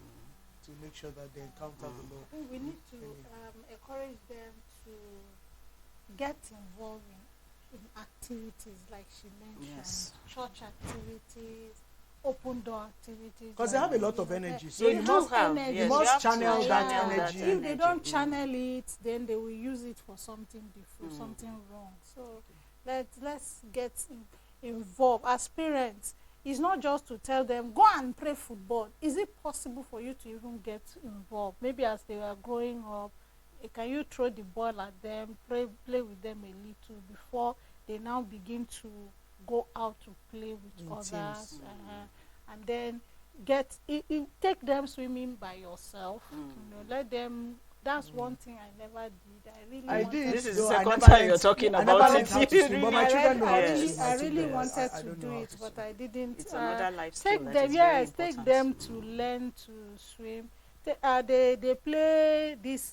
to make sure that they encounter the Lord. I think we need to encourage them to get involved in activities like she mentioned, Yes. church activities, open door activities. Because they have a lot of energy. So They you do must have, energy. yes, you must have to channel that channel energy. If they don't energy. channel it, then they will use it for something different, something wrong. So let's get involved as parents. It's not just to tell them go and play football. Is it possible for you to even get involved? Maybe as they are growing up, can you throw the ball at them, play with them a little before they now begin to go out to play with In others, teams. and then take them swimming by yourself. You know, let them. That's one thing I never did. I wanted did. This is though the I second never time learned- you're talking I about never it. learned how to swim, but my children know how to Yes. swim. My I really children, wanted I to don't do know how it, to but swim. I didn't. It's another life skill Take that them, is very yes, take important. them to learn to swim. they play these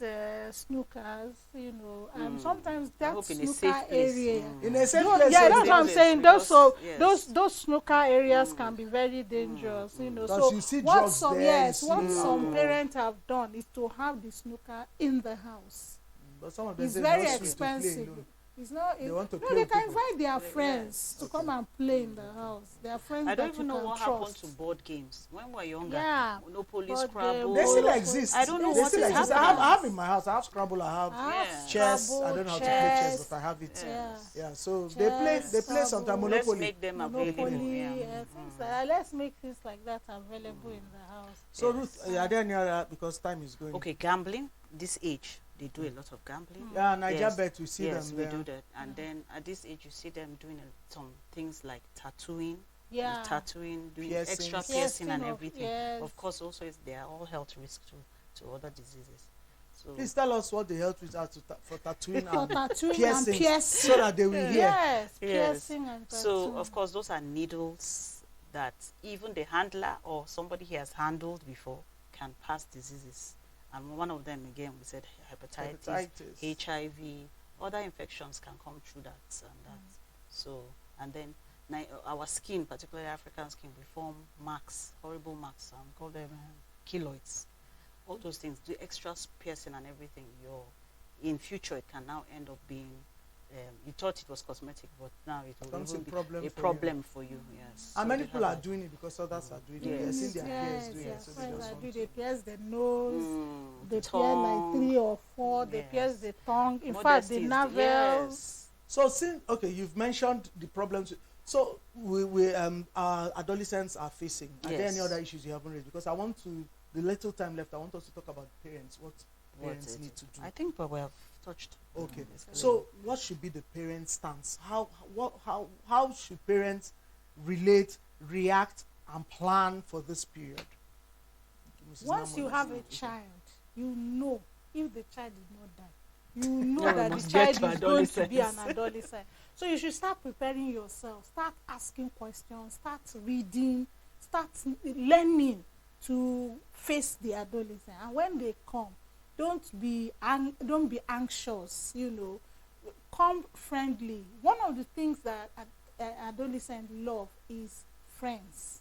snookers, you know, and sometimes I that hope in a snooker safe place. area. In a safe No, place. yeah, so that's they- what I'm Yes, saying. because- yes. Those snooker areas can be very dangerous, you know. Because So you see what drugs some there, you yes, see what some alcohol. parents have done is to have the snooker in the house. But some of them It's say very not sweet to play expensive. alone. It's not. They want to no, play they with can people. invite their friends to come and play in the house. Their friends I don't that even you know can what trust. happened to board games when we were younger. Yeah. Monopoly, Board Scrabble. They still Board. exist. I don't know They what still is exist. happening. I have in my house. I have Scrabble. I have Yeah. chess. Scrabble, I don't know how to play chess, chess. but I have it. Yeah. Yeah. So Chess, they play Scrabble. sometimes Let's Monopoly. make them available. Monopoly, Yeah. things like that. Let's make things like that available in the house. So Yes. Ruth, are there any other, because time is going? Okay, gambling. This age, they do a lot of gambling. Yeah, Niger Yes. bet we see Yes, them we there. do that. And then at this age, you see them doing some things like tattooing, Yeah. tattooing, doing Piercings. extra piercing and Piercing of everything. ears. Of course, also they are all health risks to other diseases. So Please tell us what the health risks are for tattooing For and tattooing piercing, and piercing. so that they will hear. Yes, Yes. piercing and So, tattoo. of course, those are needles that even the handler or somebody he has handled before can pass diseases. And one of them, again, we said hepatitis, HIV, other infections can come through that and that. So, and then our skin, particularly African skin, we form marks, horrible marks, call them keloids. All those things, the extra piercing and everything, in future it can now end up being, you thought it was cosmetic, but now it will Becomes even a be problem a for you. problem for you. Yes. And So many they people have are that. doing it because others are doing it. Yes. They're seeing their peers doing yes, it. So they friends just that want do, to. they pierce the nose, they pierce tongue. like 3 or 4, they Yes. pierce the tongue. In fact, Modesty the is navel. yes. So since you've mentioned the problems. So we our adolescents are facing. Are there any Yes. other issues you haven't raised? Because I want to, the little time left, I want us to talk about parents. What parents need to do. I think we have touched. Okay. basically. So what should be the parents' stance? How should parents relate, react, and plan for this period? Mrs. Once you Namola. have a child, you know if the child did not die, you know Yeah, we that must the get child to is going to be an adolescence. adolescent. So you should start preparing yourself, start asking questions, start reading, start learning to face the adolescent. And when they come, don't be anxious, you know. Come friendly. One of the things that adolescents love is friends.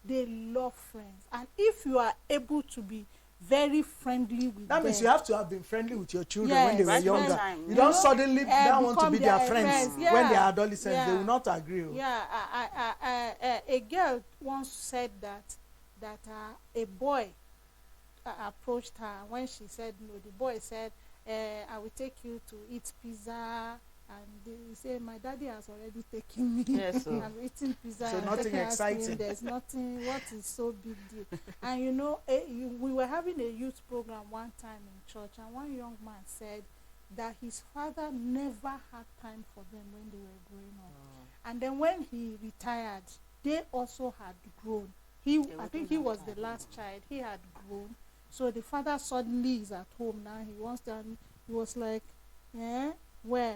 They love friends. And if you are able to be very friendly with That them, means you have to have been friendly with your children when they Yes, were right from younger. time. You You don't know, suddenly now want to become be their their friends friends. when Yeah. they are adolescents. They Yeah. will not agree. Oh. yeah, a girl once said that a boy approached her. When she said no, the boy said, I will take you to eat pizza. And he said, my daddy has already taken me. Yes, sir. I'm eating pizza. So and nothing taking ice cream. exciting. There's nothing. What is so big deal? And you know, we were having a youth program one time in church, and one young man said that his father never had time for them when they were growing up. And then when he retired, they also had grown. I think he was the last child. He had grown. So the father suddenly is at home now. He wants to, and he was like, where?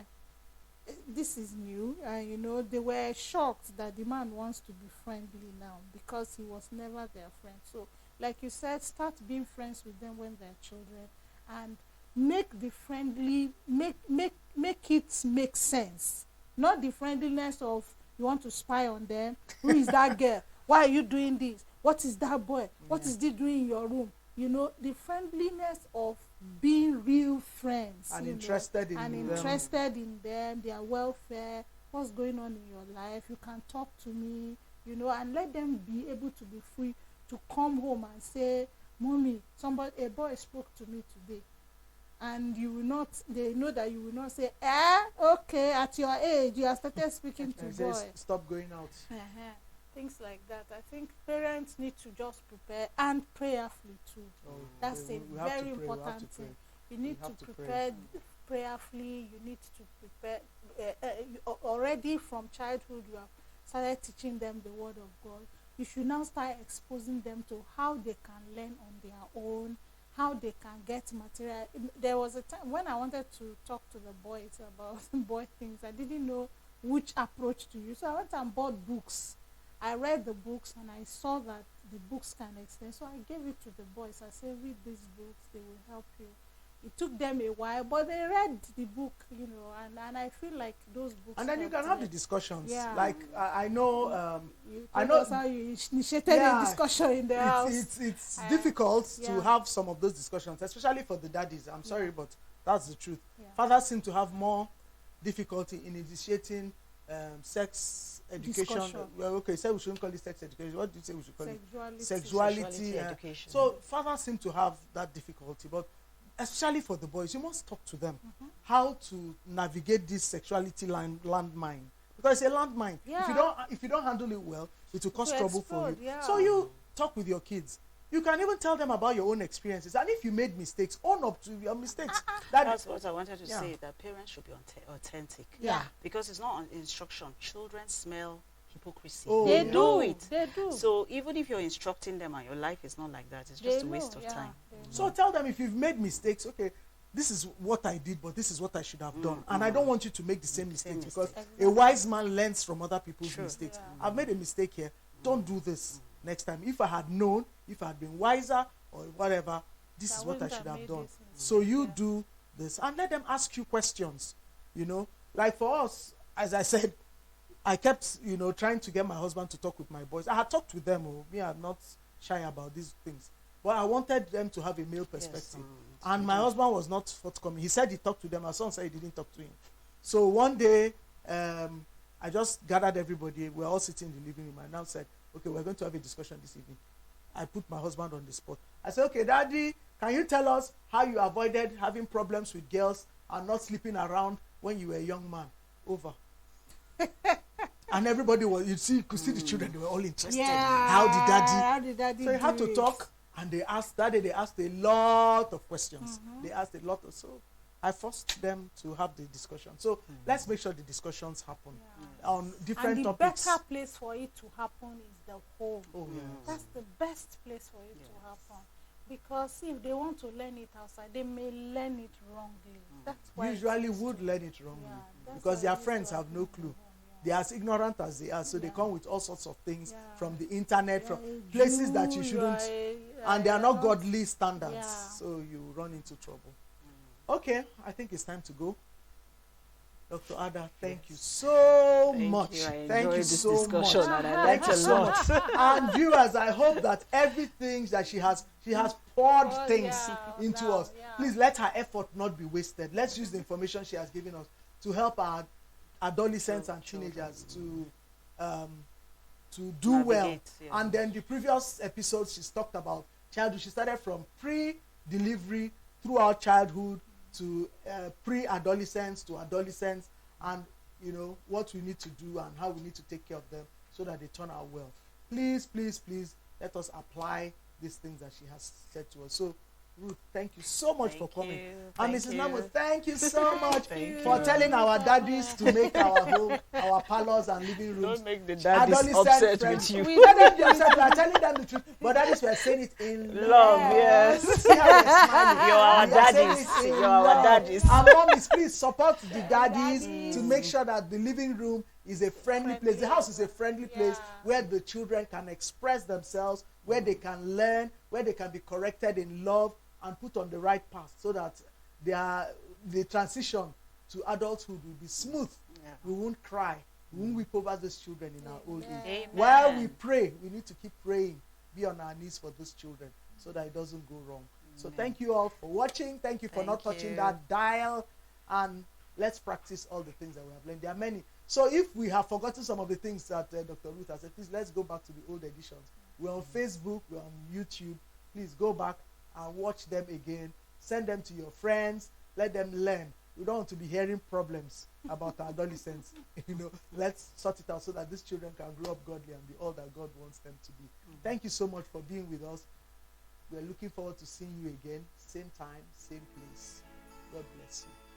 This is new. And you know, they were shocked that the man wants to be friendly now because he was never their friend. So, like you said, start being friends with them when they're children, and make the friendly, make it make sense. Not the friendliness of you want to spy on them. Who is that girl? Why are you doing this? What is that boy? What is he doing in your room? You know, the friendliness of being real friends. And you interested know, in and them. interested in them, their welfare, what's going on in your life. You can talk to me, you know, and let them be able to be free to come home and say, Mommy, a boy spoke to me today. And you will not, they know that you will not say, okay, at your age, you have started speaking to And says, boys. stop going out. Things like that. I think parents need to just prepare and prayerfully too. That's we a have to very pray, we have to important pray. thing. You need We have to to prepare prayerfully. You need to prepare already from childhood. You have started teaching them the word of God. You should now start exposing them to how they can learn on their own, how they can get material. There was a time when I wanted to talk to the boys about boy things. I didn't know which approach to use. So I went and bought books. I read the books and I saw that the books can extend. So I gave it to the boys. I said, read these books, they will help you. It took them a while, but they read the book, you know, and I feel like those books. And then you can have the discussions. Yeah. Like I know, I know how you initiated a discussion in the house. It's difficult to yeah. have some of those discussions, especially for the daddies. I'm sorry, but that's the truth. Yeah. Fathers seem to have more difficulty in initiating sex education. Discussion. Well, okay, so we shouldn't call it sex education. What do you say we should call it? Sexuality. Sexuality. Education. So fathers seem to have that difficulty, but especially for the boys, you must talk to them how to navigate this sexuality landmine, because it's a landmine. Yeah. If you don't handle it well, it will cause It will trouble for you. explode, yeah. So you talk with your kids. You can even tell them about your own experiences, and if you made mistakes, own up to your mistakes. That's what I wanted to Yeah. say, that parents should be authentic. Yeah. Because it's not on instruction. Children smell hypocrisy. Oh, They yeah. know do it. They do. So even if you're instructing them and your life is not like that, it's just a waste of time. So tell them, if you've made mistakes, okay, this is what I did, but this is what I should have done. And I don't want you to make the same mistakes, because a wise man learns from other people's mistakes. Yeah. I've made a mistake here. Don't do this next time. If I had known, if I had been wiser or whatever, this is what I should have done. So you do this and let them ask you questions, you know. Like for us, as I said, I kept, you know, trying to get my husband to talk with my boys. I had talked with them. Me, I'm not shy about these things. But I wanted them to have a male perspective. And my husband was not forthcoming. He said he talked to them. My son said he didn't talk to him. So one day, I just gathered everybody. We're all sitting in the living room. I now said, okay, we're going to have a discussion this evening. I put my husband on the spot. I said, okay, Daddy, can you tell us how you avoided having problems with girls and not sleeping around when you were a young man? Over. And everybody was, you could see the children, they were all interested. Yeah. How did Daddy So you had do to it? talk, and they asked a lot of questions. They asked a lot of, so I forced them to have the discussion. So let's make sure the discussions happen on different And the topics. better place for it to happen is the home. Oh, yeah. That's the best place for it to happen. Because if they want to learn it outside, they may learn it wrongly. That's why Usually it's would to- learn it wrongly, Yeah, that's because why their it needs friends to have no happen clue. at home, They are as ignorant as they are, so they come with all sorts of things Yeah. from the internet, from You're a places that Jew, you shouldn't, and they are not godly standards, so you run into trouble. Okay, I think it's time to go. Dr. Ada, thank you so much. Thank you so much. Thank you so much. And viewers, I hope that everything that she has poured things into us. Please let her effort not be wasted. Let's use the information she has given us to help our adolescents and teenagers to do well. Navigate, yeah. And then the previous episodes she's talked about childhood. She started from pre-delivery throughout childhood to pre-adolescence to adolescence, and you know what we need to do and how we need to take care of them so that they turn out well. Please, please, please let us apply these things that she has said to us. So Ruth, thank you so much for coming. And Mrs. Namu, thank you so much for telling our daddies to make our home, our parlors and living rooms. Don't make the daddies adolescent upset friends. with you. We let them be upset. We are telling them the truth. But daddies were saying it in Love, yes. See how we're smiling. You're our We are saying daddies. it in You're our love. daddies. And mommies, please support the daddies to make sure that the living room is a friendly place. The house is a friendly place where the children can express themselves, where they can learn, where they can be corrected in love and put on the right path, so that the transition to adulthood will be smooth. Yeah. We won't cry. We won't weep over those children in our old age. Amen. While we pray, we need to keep praying, be on our knees for those children so that it doesn't go wrong. So thank you all for watching. Thank you for not touching that dial. And let's practice all the things that we have learned. There are many. So if we have forgotten some of the things that Dr. Ruth has said, please let's go back to the old editions. We're on Facebook, we're on YouTube. Please go back and watch them again. Send them to your friends. Let them learn. We don't want to be hearing problems about our adolescents. You know, let's sort it out so that these children can grow up godly and be all that God wants them to be. Thank you so much for being with us. We're looking forward to seeing you again, same time, same place. God bless you.